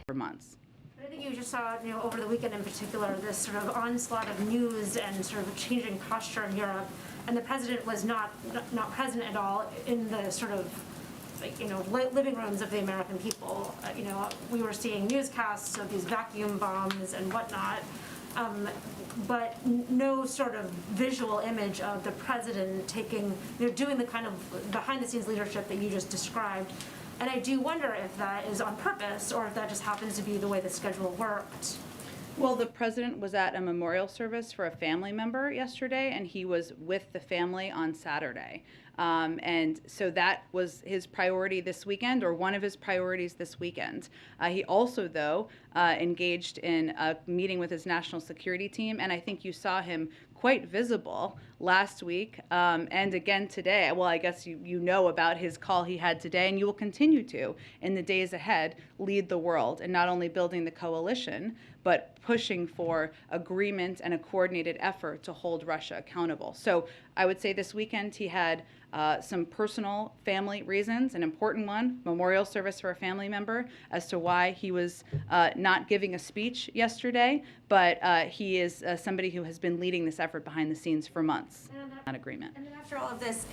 for months. I think you just saw, over the weekend in particular, this sort of onslaught of news and sort of changing posture in Europe, and the president was not present at all in the sort of, living rooms of the American people. We were seeing newscasts of these vacuum bombs and whatnot, but no sort of visual image of the president doing the kind of behind-the-scenes leadership that you just described. And I do wonder if that is on purpose or if that just happens to be the way the schedule worked. Well, the president was at a memorial service for a family member yesterday, and he was with the family on Saturday. And so that was his priority this weekend, or one of his priorities this weekend. He also, though, engaged in a meeting with his national security team, and I think you saw him quite visible last week and again today. Well, I guess you know about his call he had today, and you will continue to, in the days ahead, lead the world in not only building the coalition, but pushing for agreement and a coordinated effort to hold Russia accountable. So I would say this weekend he had some personal family reasons, an important one, memorial service for a family member, as to why he was not giving a speech yesterday, but he is somebody who has been leading this effort behind the scenes for months. That agreement. And then after all of this,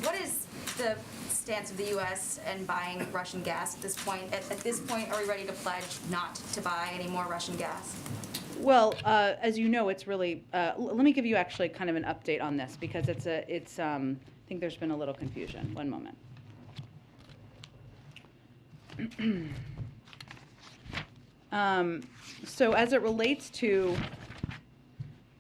what is the stance of the U.S. and buying Russian gas at this point? At this point, are we ready to pledge not to buy any more Russian gas? Well, as you know, it's really. Let me give you actually kind of an update on this because I think there's been a little confusion. One moment. So as it relates to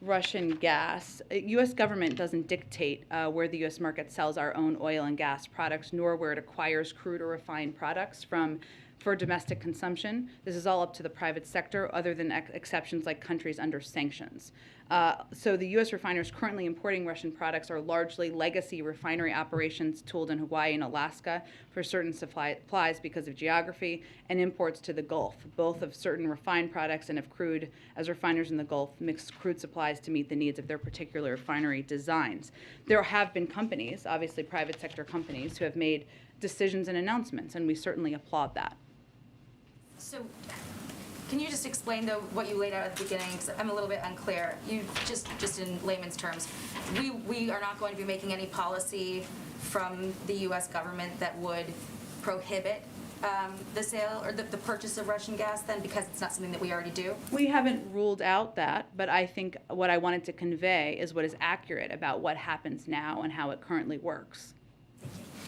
Russian gas, U.S. government doesn't dictate where the U.S. market sells our own oil and gas products, nor where it acquires crude or refined products for domestic consumption. This is all up to the private sector, other than exceptions like countries under sanctions. So the U.S. refiners currently importing Russian products are largely legacy refinery operations tooled in Hawaii and Alaska for certain supplies because of geography, and imports to the Gulf, both of certain refined products and of crude, as refiners in the Gulf mix crude supplies to meet the needs of their particular refinery designs. There have been companies, obviously private sector companies, who have made decisions and announcements, and we certainly applaud that. So, can you just explain, though, what you laid out at the beginning? Because I'm a little bit unclear. You just in layman's terms, we are not going to be making any policy from the U.S. government that would prohibit the sale or the purchase of Russian gas, then, because it's not something that we already do? We haven't ruled out that, but I think what I wanted to convey is what is accurate about what happens now and how it currently works.